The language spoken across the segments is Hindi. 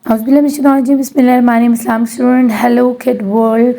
बिस्मिल्लाहिर्रहमानिर्रहीम Islamic student hello kid world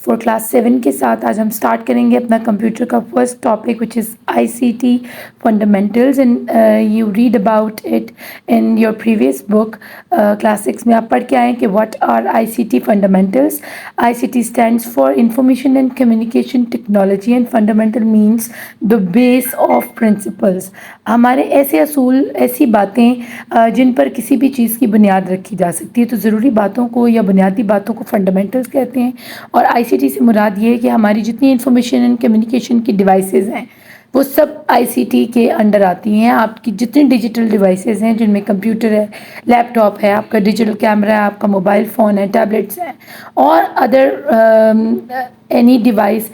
for class 7 के साथ आज हम स्टार्ट करेंगे अपना कंप्यूटर का first topic which is ICT fundamentals and you read about it in your previous book class 6 में आप पढ़ के आए कि what are ICT fundamentals. ICT stands for information and communication technology and fundamental means the base of principles. हमारे ऐसे असूल ऐसी बातें जिन पर किसी भी चीज़ की बुनियाद रखी जा सकती है, तो ज़रूरी बातों को या बुनियादी बातों को फंडामेंटल्स कहते हैं। और आईसीटी से मुराद ये है कि हमारी जितनी इंफॉर्मेशन एंड कम्युनिकेशन की डिवाइसेस हैं वो सब आईसीटी के अंडर आती हैं। आपकी जितनी डिजिटल डिवाइसेस हैं जिनमें कंप्यूटर है, लैपटॉप है, आपका डिजिटल कैमरा है, आपका मोबाइल फ़ोन है, टैबलेट्स हैं और other any device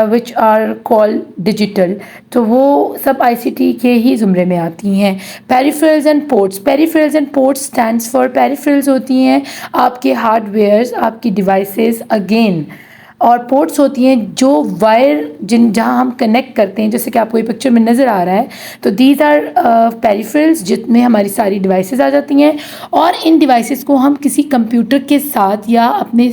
which are called digital, तो वो सब आईसीटी के ही ज़ुमरे में आती हैं। Peripherals and ports. Peripherals and ports stands for, peripherals होती हैं आपके हार्डवेयर्स, आपकी डिवाइसेस अगेन, और पोर्ट्स होती हैं जो वायर जहाँ हम कनेक्ट करते हैं, जैसे कि आपको ये पिक्चर में नज़र आ रहा है। तो दीज आर पेरिफेरल्स जितने हमारी सारी डिवाइसेस आ जाती हैं और इन डिवाइसेस को हम किसी कंप्यूटर के साथ या अपने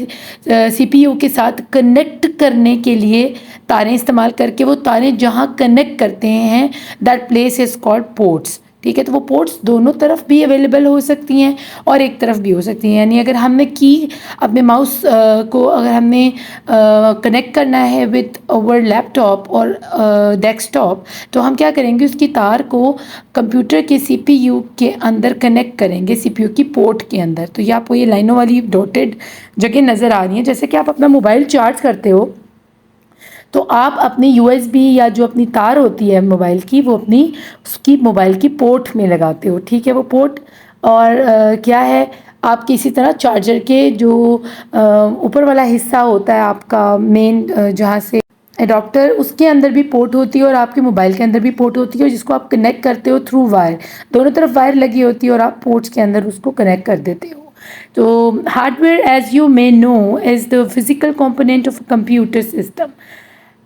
सीपीयू के साथ कनेक्ट करने के लिए तारें इस्तेमाल करके, वो तारें जहाँ कनेक्ट करते हैं that place is called ports. ठीक है, तो वो पोर्ट्स दोनों तरफ भी अवेलेबल हो सकती हैं और एक तरफ भी हो सकती हैं। यानी अगर हमने की अपने माउस को अगर हमने कनेक्ट करना है विद अवर लैपटॉप और डेस्कटॉप, तो हम क्या करेंगे, उसकी तार को कंप्यूटर के सीपीयू के अंदर कनेक्ट करेंगे, सीपीयू की पोर्ट के अंदर। तो ये आपको ये लाइनों वाली डॉटेड जगह नज़र आ रही हैं। जैसे कि आप अपना मोबाइल चार्ज करते हो तो आप अपनी यूएसबी या जो अपनी तार होती है मोबाइल की, वो अपनी उसकी मोबाइल की पोर्ट में लगाते हो। ठीक है, वो पोर्ट और क्या है, आपकी इसी तरह चार्जर के जो ऊपर वाला हिस्सा होता है आपका मेन, जहाँ से एडाप्टर, उसके अंदर भी पोर्ट होती है और आपके मोबाइल के अंदर भी पोर्ट होती है, जिसको आप कनेक्ट करते हो थ्रू वायर। दोनों तरफ वायर लगी होती है और आप पोर्ट्स के अंदर उसको कनेक्ट कर देते हो। तो hardware as you may know is the physical component of computer system.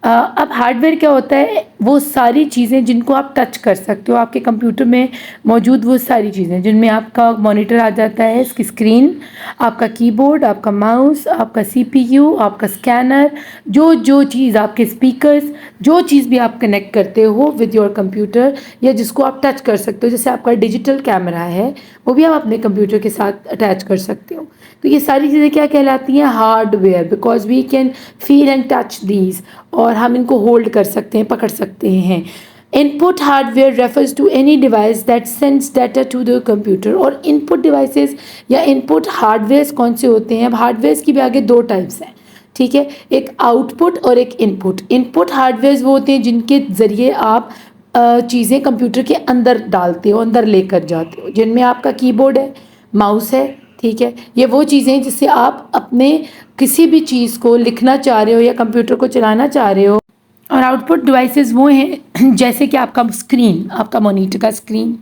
अब हार्डवेयर क्या होता है, वो सारी चीज़ें जिनको आप टच कर सकते हो आपके कंप्यूटर में मौजूद, वो सारी चीज़ें जिनमें आपका मॉनिटर आ जाता है, इसकी स्क्रीन, आपका कीबोर्ड, आपका माउस, आपका सीपीयू, आपका स्कैनर, जो चीज़ आपके स्पीकर्स, जो चीज़ भी आप कनेक्ट करते हो विद योर कंप्यूटर या जिसको आप टच कर सकते हो, जैसे आपका डिजिटल कैमरा है वो भी आप अपने कंप्यूटर के साथ अटैच कर सकते हो। तो ये सारी चीज़ें क्या कहलाती हैं, hardware, because we can feel and touch these, और हम इनको होल्ड कर सकते हैं, पकड़ सकते हैं। Input hardware refers to any device that sends data to the computer. और इनपुट डिवाइसेस या इनपुट हार्डवेयर्स कौन से होते हैं, अब हार्डवेयर्स की भी आगे दो टाइप्स हैं। ठीक है, एक आउटपुट और एक इनपुट। इनपुट हार्डवेयर्स वो होते हैं जिनके ज़रिए आप चीज़ें कंप्यूटर के अंदर डालते हो, अंदर लेकर जाते हो, जिनमें आपका कीबोर्ड है, माउस है। ठीक है, ये वो चीज़ें जिससे आप अपने किसी भी चीज़ को लिखना चाह रहे हो या कंप्यूटर को चलाना चाह रहे हो। और आउटपुट डिवाइसेस वो हैं जैसे कि आपका स्क्रीन, आपका मॉनिटर का स्क्रीन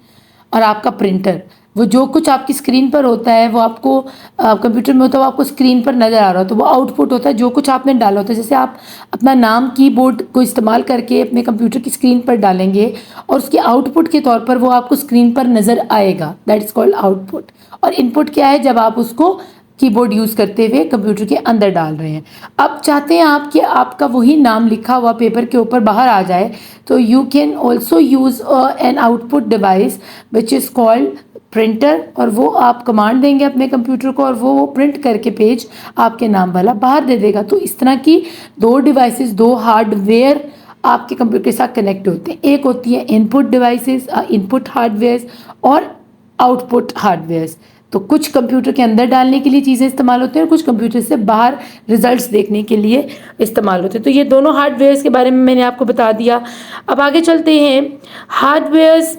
और आपका प्रिंटर। वो जो कुछ आपकी स्क्रीन पर होता है वो आपको कंप्यूटर में होता है, वो आपको स्क्रीन पर नज़र आ रहा हो, तो वो आउटपुट होता है, जो कुछ आपने डाला होता है। जैसे आप अपना नाम कीबोर्ड को इस्तेमाल करके अपने कंप्यूटर की स्क्रीन पर डालेंगे और उसके आउटपुट के तौर पर वो आपको स्क्रीन पर नज़र आएगा, दैट इज़ कॉल्ड आउटपुट। और इनपुट क्या है, जब आप उसको कीबोर्ड यूज़ करते हुए कंप्यूटर के अंदर डाल रहे हैं। अब चाहते हैं आप कि आपका वही नाम लिखा हुआ पेपर के ऊपर बाहर आ जाए, तो you can also use an output device which is called printer, और वो आप कमांड देंगे अपने कंप्यूटर को और वो प्रिंट करके पेज आपके नाम वाला बाहर दे देगा। तो इस तरह की दो डिवाइसेस, दो हार्डवेयर आपके कंप्यूटर के साथ कनेक्ट होते हैं। एक होती है इनपुट डिवाइसेस, इनपुट हार्डवेयर्स, और आउटपुट हार्डवेयर्स। तो कुछ कंप्यूटर के अंदर डालने के लिए चीज़ें इस्तेमाल होती हैं और कुछ कंप्यूटर से बाहर रिजल्ट्स देखने के लिए इस्तेमाल होते हैं। तो ये दोनों हार्डवेयर्स के बारे में मैंने आपको बता दिया। अब आगे चलते हैं। Hardwares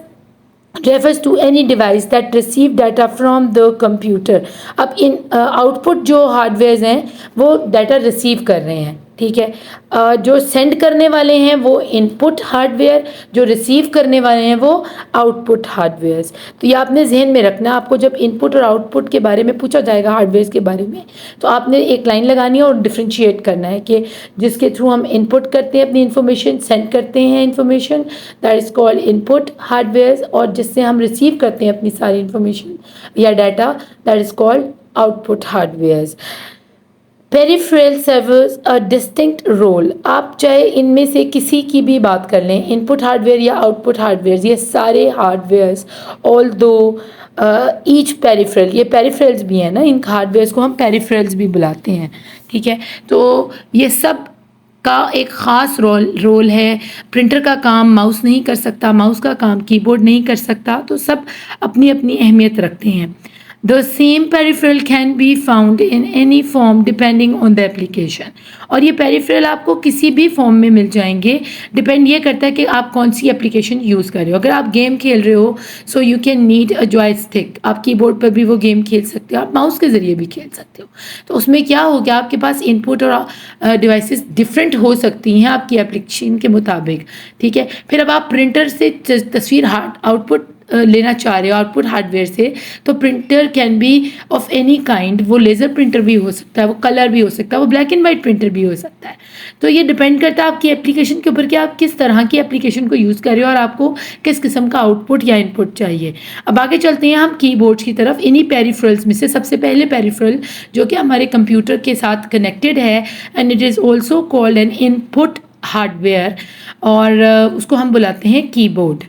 refers to any device that receive data from the computer। अब इन आउटपुट जो हार्डवेयर्स हैं वो डाटा रिसीव कर रहे हैं। ठीक है। जो सेंड करने वाले हैं वो इनपुट हार्डवेयर, जो रिसीव करने वाले हैं वो आउटपुट हार्डवेयर्स। तो ये आपने जहन में रखना, आपको जब इनपुट और आउटपुट के बारे में पूछा जाएगा हार्डवेयर्स के बारे में, तो आपने एक लाइन लगानी है और डिफ्रेंशिएट करना है कि जिसके थ्रू हम इनपुट करते हैं अपनी इन्फॉर्मेशन, सेंड करते हैं information, that is called input hardwares, और जिससे हम रिसीव करते हैं अपनी सारी इन्फॉर्मेशन या data, that is called output hardwares. Peripheral serves a distinct role, आप चाहे इनमें से किसी की भी बात कर लें, इनपुट हार्डवेयर या आउटपुट हार्डवेयर, ये सारे हार्डवेयर्स ऑल दो ईच पेरिफेरल, ये पेरिफेरल्स भी हैं ना, इन हार्डवेयर्स को हम पेरिफेरल्स भी बुलाते हैं, ठीक है। तो ये सब का एक ख़ास रोल है। प्रिंटर का काम माउस नहीं कर सकता, माउस का काम कीबोर्ड नहीं कर सकता, तो सब अपनी अपनी अहमियत रखते हैं। The same peripheral can be found in any form depending on the application, और ये पेरिफेरल आपको किसी भी फॉर्म में मिल जाएंगे, डिपेंड ये करता है कि आप कौन सी एप्लीकेशन यूज़ कर रहे हो। अगर आप गेम खेल रहे हो so you can need a joystick, आप कीबोर्ड पर भी वो गेम खेल सकते हो, आप माउस के ज़रिए भी खेल सकते हो। तो उसमें क्या हो गया, आपके पास इनपुट और डिवाइसेस डिफरेंट हो सकती हैं आपकी एप्लीकेशन के मुताबिक, ठीक है। फिर अब आप प्रिंटर से तस्वीर आउटपुट लेना चाह रहे हो आउटपुट हार्डवेयर से, तो printer can be of any kind, वो लेज़र प्रिंटर भी हो सकता है, वो कलर भी हो सकता है, वो ब्लैक एंड वाइट प्रिंटर भी हो सकता है। तो ये डिपेंड करता है आपकी एप्लीकेशन के ऊपर कि आप किस तरह की एप्लीकेशन को यूज़ कर रहे हो और आपको किस किस्म का आउटपुट या इनपुट चाहिए। अब आगे चलते हैं हम कीबोर्ड्स की तरफ। इन्हीं पेरिफेरल्स में से सबसे पहले पेरिफेरल जो कि हमारे कंप्यूटर के साथ कनेक्टेड है, and it is also called an input hardware, और उसको हम बुलाते हैं कीबोर्ड।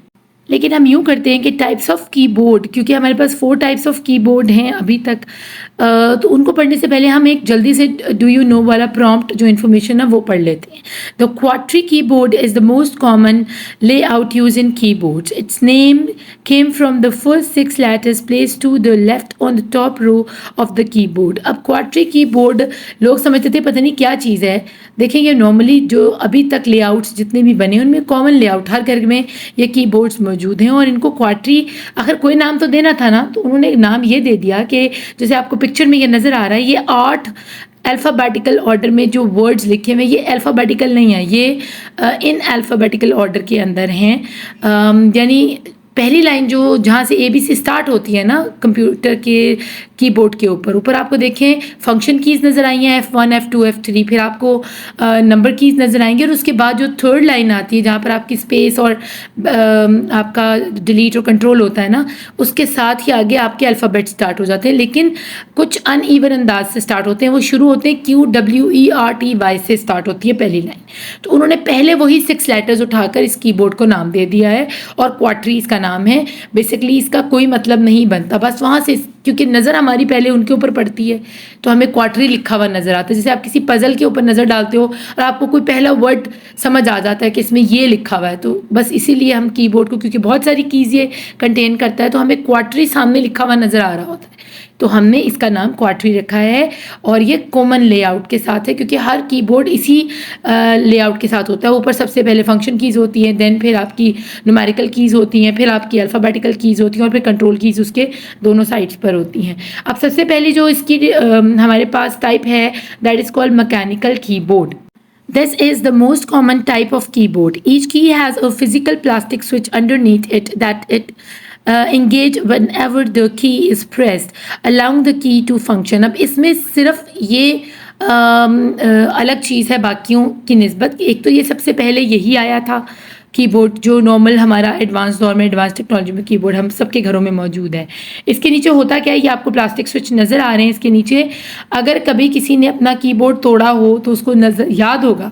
लेकिन हम यूँ करते हैं कि टाइप्स ऑफ कीबोर्ड, क्योंकि हमारे पास 4 टाइप्स ऑफ कीबोर्ड हैं अभी तक, तो उनको पढ़ने से पहले हम एक जल्दी से डू यू नो वाला प्रॉम्प्ट जो इन्फॉर्मेशन है वो पढ़ लेते हैं। The QWERTY keyboard is the most common layout use in keyboards. Its name came from the first 6 letters placed to the left on the top row of the keyboard. अब क्वाट्री कीबोर्ड लोग समझते थे पता नहीं क्या चीज़ है। देखेंगे नॉर्मली जो अभी तक लेआउट्स जितने भी बने उनमें कॉमन लेआउट, हर घर में ये कीबोर्ड्स मौजूद हैं, और इनको क्वाट्री अगर कोई नाम तो देना था ना, तो उन्होंने एक नाम ये दे दिया कि जैसे आपको पिक्चर में ये नज़र आ रहा है, ये 8 अल्फ़ाबेटिकल ऑर्डर में जो वर्ड्स लिखे हुए ये अल्फ़ाबेटिकल नहीं है, ये इन अल्फ़ाबेटिकल ऑर्डर के अंदर हैं। यानी पहली लाइन जो जहाँ से ABC स्टार्ट होती है ना कंप्यूटर के कीबोर्ड के ऊपर आपको देखें फंक्शन कीज़ नज़र आई हैं, F1 F2 F3, फिर आपको नंबर कीज़ नज़र आएंगे, और उसके बाद जो थर्ड लाइन आती है जहाँ पर आपकी स्पेस और आपका डिलीट और कंट्रोल होता है ना, उसके साथ ही आगे आपके अल्फ़ाबेट स्टार्ट हो जाते हैं, लेकिन कुछ अनइवन अंदाज से स्टार्ट होते हैं। वो शुरू होते हैं QWERTY से स्टार्ट होती है पहली लाइन। तो उन्होंने पहले वही 6 लेटर्स उठाकर इस कीबोर्ड को नाम दे दिया है, और क्वाट्री इसका नाम है। बेसिकली इसका कोई मतलब नहीं बनता, बस वहाँ से क्योंकि नज़र हमारी पहले उनके ऊपर पड़ती है तो हमें क्वाट्री लिखा हुआ नज़र आता है। जैसे आप किसी पज़ल के ऊपर नज़र डालते हो और आपको कोई पहला वर्ड समझ आ जाता है कि इसमें ये लिखा हुआ है, तो बस इसीलिए हम कीबोर्ड को, क्योंकि बहुत सारी कीज़ ये कंटेन करता है, तो हमें क्वाट्री सामने लिखा हुआ नज़र आ रहा होता है, तो हमने इसका नाम क्वाट्री रखा है। और ये कॉमन लेआउट के साथ है क्योंकि हर कीबोर्ड इसी लेआउट के साथ होता है। ऊपर सबसे पहले फंक्शन कीज़ होती हैं, देन फिर आपकी न्यूमेरिकल कीज़ होती हैं, फिर आपकी अल्फ़ाबेटिकल कीज़ होती हैं, और फिर कंट्रोल कीज़ उसके दोनों साइड्स पर होती हैं। अब सबसे पहले जो इसकी हमारे पास टाइप है that is called mechanical keyboard. This is the most common type of keyboard. Each key has a physical plastic switch underneath it that it engage whenever the key is pressed, allowing the key to function. अब इसमें सिर्फ ये अलग चीज़ है बाकियों की निस्बत। एक तो ये सबसे पहले यही आया था कीबोर्ड जो नॉर्मल हमारा एडवांस दौर में, एडवांस टेक्नोलॉजी में कीबोर्ड हम सबके घरों में मौजूद है। इसके नीचे होता क्या है, ये आपको प्लास्टिक स्विच नज़र आ रहे हैं इसके नीचे। अगर कभी किसी ने अपना कीबोर्ड तोड़ा हो तो उसको याद होगा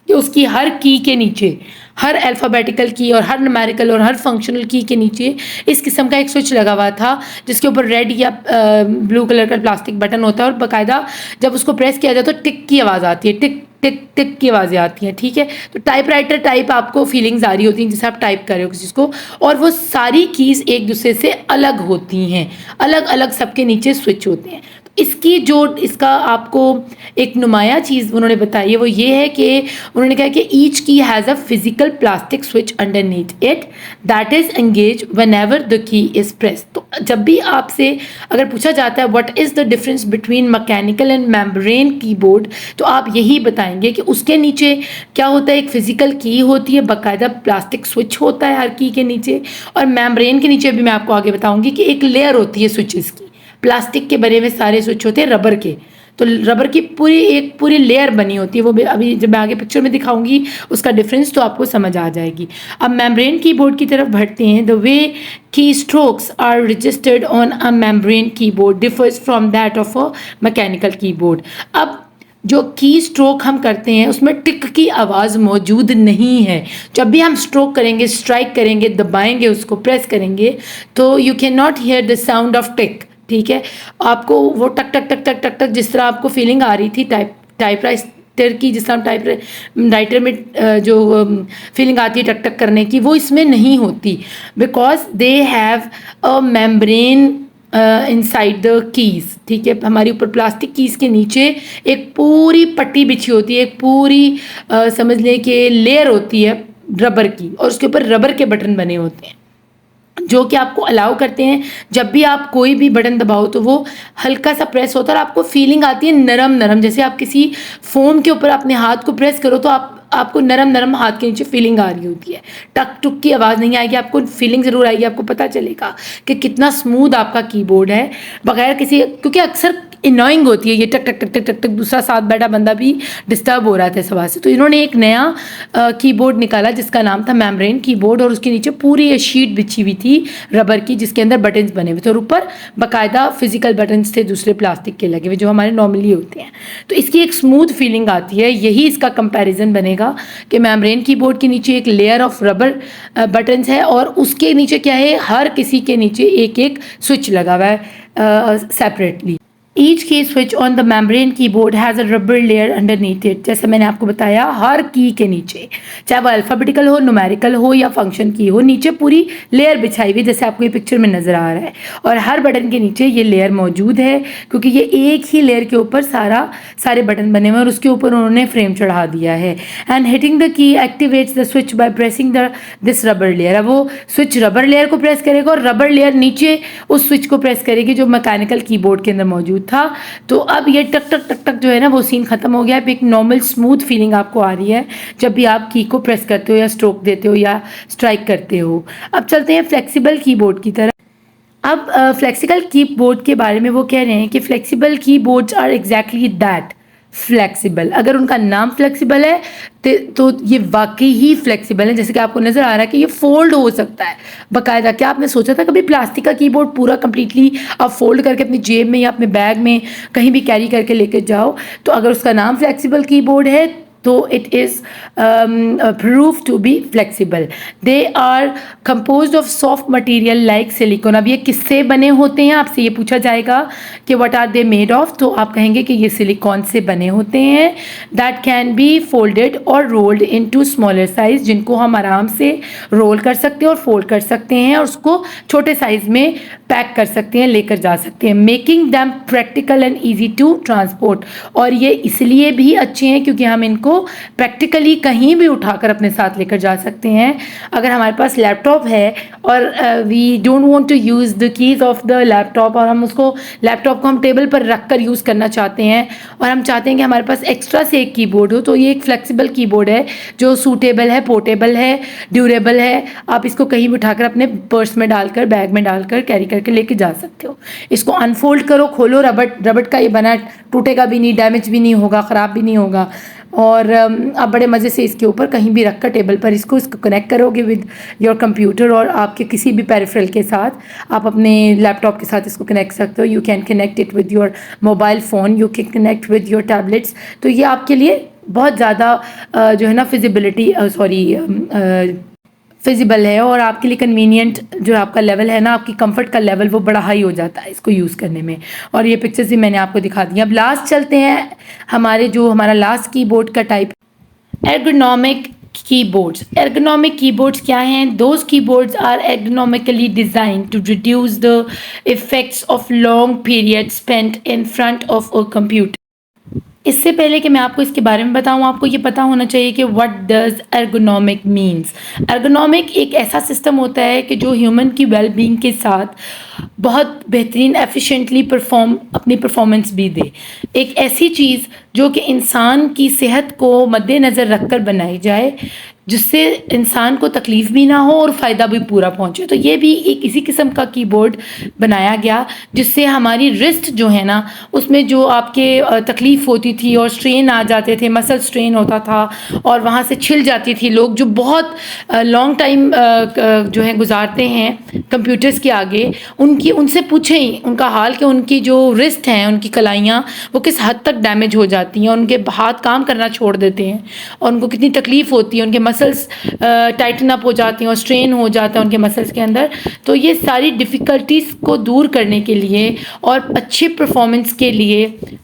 कि उसकी हर की के नीचे, हर अल्फ़ाबेटिकल की और हर न्यूमेरिकल और हर फंक्शनल की के नीचे इस किस्म का एक स्विच लगा हुआ था जिसके ऊपर रेड या ब्लू कलर का प्लास्टिक बटन होता है, और बाकायदा जब उसको प्रेस किया जाए तो टिक की आवाज़ आती है, टिक टिक टिक की आवाज़ें आती हैं, ठीक है। तो टाइपराइटर टाइप आपको फीलिंग्स आ रही होती हैं जैसे आप टाइप कर रहे हो किसी को, और वो सारी कीज़ एक दूसरे से अलग होती हैं, अलग अलग सबके नीचे स्विच होते हैं। इसकी जो इसका आपको एक नुमाया चीज़ उन्होंने बताई है वो ये है कि उन्होंने कहा कि ईच की has a physical plastic switch underneath it that is engage when ever the key is press. तो जब भी आपसे अगर पूछा जाता है what is the difference between mechanical and membrane keyboard, तो आप यही बताएंगे कि उसके नीचे क्या होता है, एक फिजिकल की होती है, बाकायदा प्लास्टिक स्विच होता है हर की के नीचे, और मेम्ब्रेन के नीचे भी मैं आपको आगे बताऊंगी कि एक लेयर होती है स्विचेस की। प्लास्टिक के बने हुए सारे स्विच होते हैं रबर के, तो रबर की पूरी लेयर बनी होती है। वो अभी जब मैं आगे पिक्चर में दिखाऊंगी उसका डिफरेंस तो आपको समझ आ जाएगी। अब मेम्ब्रेन कीबोर्ड की तरफ बढ़ते हैं। The way key strokes are registered on a membrane keyboard differs from that of a mechanical keyboard. अब जो की स्ट्रोक हम करते हैं उसमें टिक की आवाज़ मौजूद नहीं है। जब भी हम स्ट्रोक करेंगे, स्ट्राइक करेंगे, दबाएंगे, उसको प्रेस करेंगे, तो you can not hear the sound of tick. ठीक है, आपको वो टक टक टक टक टक टक जिस तरह आपको फीलिंग आ रही थी टाइपराइटर की, जिस तरह टाइपराइटर में जो फीलिंग आती है टक टक करने की, वो इसमें नहीं होती, because they have a membrane inside the keys. ठीक है, हमारी ऊपर प्लास्टिक कीज़ के नीचे एक पूरी पट्टी बिछी होती है, एक पूरी समझ लें कि लेयर होती है रबर की, और उसके ऊपर रबर के बटन बने होते हैं जो कि आपको अलाउ करते हैं जब भी आप कोई भी बटन दबाओ तो वो हल्का सा प्रेस होता है और आपको फीलिंग आती है नरम नरम, जैसे आप किसी फोम के ऊपर अपने हाथ को प्रेस करो तो आपको नरम नरम हाथ के नीचे फीलिंग आ रही होती है। टक टुक की आवाज़ नहीं आएगी, आपको फीलिंग ज़रूर आएगी, आपको पता चलेगा कि कितना स्मूथ आपका कीबोर्ड है बगैर किसी, क्योंकि अक्सर इनॉइंग होती है ये टक टक टक टक टक टक, दूसरा साथ बैठा बंदा भी डिस्टर्ब हो रहा था इस आवाज़ से। तो इन्होंने एक नया कीबोर्ड निकाला जिसका नाम था मेम्ब्रेन कीबोर्ड, और उसके नीचे पूरी ये शीट बिछी हुई थी रबर की जिसके अंदर बटन्स बने हुए थे और ऊपर बाकायदा फिजिकल बटन्स थे दूसरे प्लास्टिक के लगे हुए जो हमारे नॉर्मली होते हैं। तो इसकी एक स्मूथ फीलिंग आती है। यही इसका कंपैरिजन बनेगा कि मेम्ब्रेन कीबोर्ड के नीचे एक लेयर ऑफ रबर बटन्स है और उसके नीचे क्या है, हर किसी के नीचे एक एक स्विच लगा हुआ है सेपरेटली। ईच की switch on the membrane keyboard has a rubber layer underneath it. जैसे मैंने आपको बताया, हर की के नीचे, चाहे वो अल्फ़ाबेटिकल हो, न्यूमेरिकल हो या फंक्शन की हो, नीचे पूरी लेयर बिछाई हुई जैसे आपको ये पिक्चर में नज़र आ रहा है, और हर बटन के नीचे ये लेयर मौजूद है क्योंकि ये एक ही लेयर के ऊपर सारे बटन बने हुए हैं और उसके ऊपर उन्होंने फ्रेम चढ़ा दिया है। And hitting the key activates the switch by pressing this rubber layer. अब वो स्विच रबर लेयर को प्रेस करेगा और रबर लेयर नीचे उस स्विच को प्रेस करेगी जो मैकेनिकल कीबोर्ड के अंदर मौजूद था। तो अब ये टक टक टक टक जो है ना वो सीन खत्म हो गया। अब एक नॉर्मल स्मूथ फीलिंग आपको आ रही है जब भी आप की को प्रेस करते हो या स्ट्रोक देते हो या स्ट्राइक करते हो। अब चलते हैं फ्लेक्सिबल कीबोर्ड की तरफ। अब फ्लेक्सिबल कीबोर्ड के बारे में वो कह रहे हैं कि flexible keyboards are exactly that, flexible. अगर उनका नाम फ्लेक्सिबल है तो ये वाकई ही फ्लेक्सिबल है। जैसे कि आपको नज़र आ रहा है कि ये फोल्ड हो सकता है बाकायदा। क्या आपने सोचा था कभी प्लास्टिक का कीबोर्ड पूरा कंप्लीटली आप फोल्ड करके अपनी जेब में या अपने बैग में कहीं भी कैरी करके लेकर जाओ? तो अगर उसका नाम फ्लेक्सिबल कीबोर्ड है तो it is prove to be flexible. They are composed of soft material like silicone. अब ये किससे बने होते हैं, आपसे ये पूछा जाएगा कि what are they made of, तो आप कहेंगे कि ये सिलिकॉन से बने होते हैं। दैट कैन बी फोल्डेड और रोल्ड इनटू स्मॉलर साइज, जिनको हम आराम से रोल कर सकते हैं और फोल्ड कर सकते हैं और उसको छोटे साइज में पैक कर सकते हैं, लेकर जा सकते हैं। Making them practical and easy to transport. और ये इसलिए भी अच्छे हैं क्योंकि हम इनको प्रैक्टिकली कहीं भी उठाकर अपने साथ लेकर जा सकते हैं। अगर हमारे पास लैपटॉप है और we don't want to use the keys of the laptop, और हम उसको लैपटॉप को हम टेबल पर रख कर यूज़ करना चाहते हैं और हम चाहते हैं कि हमारे पास एक्स्ट्रा से एक कीबोर्ड हो, तो ये एक फ्लेक्सिबल कीबोर्ड है जो सूटेबल है, पोर्टेबल है, ड्यूरेबल है। आप इसको कहीं भी उठाकर अपने पर्स में डालकर, बैग में डालकर कैरी करके लेके जा सकते हो। इसको अनफोल्ड करो, खोलो, रबड़ का ये बना, टूटेगा भी नहीं, डैमेज भी नहीं होगा, ख़राब भी नहीं होगा, और आप बड़े मज़े से इसके ऊपर कहीं भी रख कर टेबल पर इसको कनेक्ट करोगे विद योर कंप्यूटर और आपके किसी भी पेरिफेरल के साथ। आप अपने लैपटॉप के साथ इसको कनेक्ट सकते हो। You can connect it with your mobile phone, you can connect with your tablets. तो ये आपके लिए बहुत ज़्यादा जो है ना फिजिबल है और आपके लिए कन्वीनियंट जो आपका लेवल है ना, आपकी कंफर्ट का लेवल वो बड़ा हाई हो जाता है इसको यूज़ करने में। और ये पिक्चर्स भी मैंने आपको दिखा दी। अब लास्ट चलते हैं हमारा लास्ट कीबोर्ड का type, ergonomic Keyboards. Ergonomic keyboards क्या हैं? Those keyboards are ergonomically designed to reduce the effects of long periods spent in front of a computer. इससे पहले कि मैं आपको इसके बारे में बताऊँ, आपको ये पता होना चाहिए कि what does ergonomic means. Ergonomic एक ऐसा सिस्टम होता है कि जो ह्यूमन की वेल बीइंग के साथ बहुत बेहतरीन एफिशिएंटली अपनी परफॉर्मेंस भी दे। एक ऐसी चीज़ जो कि इंसान की सेहत को मद्देनज़र रख कर बनाई जाए, जिससे इंसान को तकलीफ़ भी ना हो और फ़ायदा भी पूरा पहुँचे। तो ये भी एक इसी किस्म का कीबोर्ड बनाया गया, जिससे हमारी रिस्ट जो है ना, उसमें जो आपके तकलीफ़ होती थी और स्ट्रेन आ जाते थे, मसल स्ट्रेन होता था और वहाँ से छिल जाती थी। लोग जो बहुत लॉन्ग टाइम जो है गुज़ारते हैं कंप्यूटर्स के आगे, उनसे पूछें उनका हाल कि उनकी जो रिस्ट हैं, उनकी कलाइयाँ, वो किस हद तक डैमेज हो जाती हैं और उनके हाथ काम करना छोड़ देते हैं और उनको कितनी तकलीफ़ होती है, उनके मसल्स टाइटन अप हो जाती हैं और स्ट्रेन हो जाता है उनके मसल्स के अंदर। तो ये सारी डिफ़िकल्टीज़ को दूर करने के लिए और अच्छी परफॉर्मेंस के लिए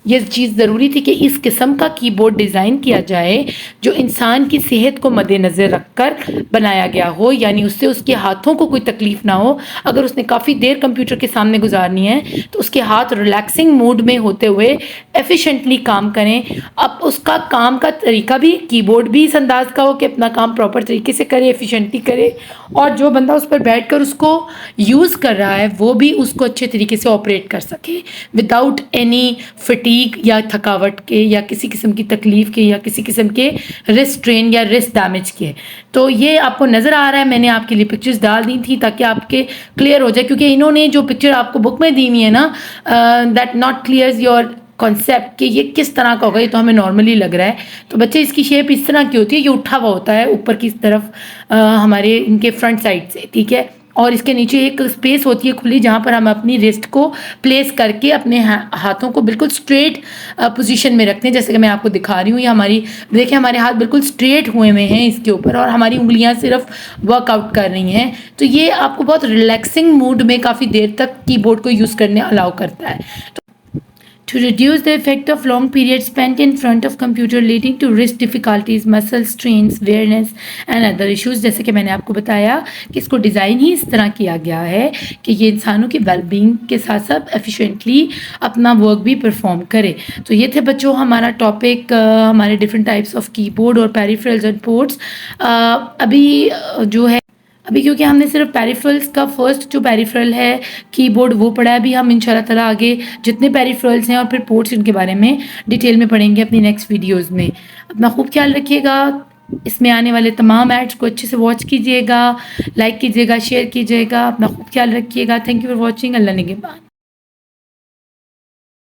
ये चीज़ ज़रूरी थी कि इस किस्म का कीबोर्ड डिज़ाइन किया जाए जो इंसान की सेहत को मद्देनज़र रखकर बनाया गया हो, यानी उससे उसके हाथों को कोई तकलीफ़ ना हो। अगर उसने काफ़ी देर कंप्यूटर के सामने गुजारनी है तो उसके हाथ रिलैक्सिंग मूड में होते हुए एफिशिएंटली काम करें। अब उसका काम का तरीका भी, कीबोर्ड भी इस अंदाज़ का हो कि अपना काम प्रॉपर तरीके से करे, एफिशिएंटली करे और जो बंदा उस पर बैठकर उसको यूज़ कर रहा है वो भी उसको अच्छे तरीके से ऑपरेट कर सके विदाउट एनी फटीग या थकावट के या किसी किस्म की तकलीफ़ के या किसी किस्म के रिस्ट स्ट्रेन या रिस्ट डैमेज के। तो ये आपको नज़र आ रहा है, मैंने आपके लिए पिक्चर्स डाल दी थी ताकि आपके क्लियर हो जाए, क्योंकि इन्होंने जो पिक्चर आपको बुक में दी हुई है ना, that not clears your concept कि ये किस तरह का होगा। ये तो हमें नॉर्मली लग रहा है, तो बच्चे इसकी शेप इस तरह की होती है, ये उठा हुआ होता है ऊपर की तरफ हमारे इनके फ्रंट साइड से, ठीक है। और इसके नीचे एक स्पेस होती है खुली जहाँ पर हम अपनी रिस्ट को प्लेस करके अपने हाथों को बिल्कुल स्ट्रेट पोजीशन में रखते हैं, जैसे कि मैं आपको दिखा रही हूँ। ये हमारी, देखिए हमारे हाथ बिल्कुल स्ट्रेट हुए हुए हैं इसके ऊपर और हमारी उंगलियाँ सिर्फ वर्कआउट कर रही हैं। तो ये आपको बहुत रिलैक्सिंग मूड में काफ़ी देर तक कीबोर्ड को यूज़ करने अलाउ करता है। To reduce the effect of long periods spent in front of computer leading to wrist difficulties, muscle strains, weakness and other issues, जैसे कि मैंने आपको बताया कि इसको डिज़ाइन ही इस तरह किया गया है कि ये इंसानों की वेलबींग के साथ साथ एफिशिएंटली अपना वर्क भी परफॉर्म करे। तो ये थे बच्चों हमारा टॉपिक, हमारे डिफरेंट टाइप्स ऑफ कीबोर्ड और पेरिफेरल्स एंड पोर्ट्स। अभी जो है, अभी क्योंकि हमने सिर्फ पेरिफेरल्स का फर्स्ट जो पेरिफेरल है कीबोर्ड वो पढ़ा है, अभी हम इंशाल्लाह ताला आगे जितने पेरिफेरल्स हैं और फिर पोर्ट्स इनके बारे में डिटेल में पढ़ेंगे अपनी नेक्स्ट वीडियोस में। अपना खूब ख्याल रखिएगा, इसमें आने वाले तमाम एड्स को अच्छे से वॉच कीजिएगा, लाइक कीजिएगा, शेयर कीजिएगा, अपना खूब ख्याल रखिएगा। Thank you for watching. अल्लाह निगहबान।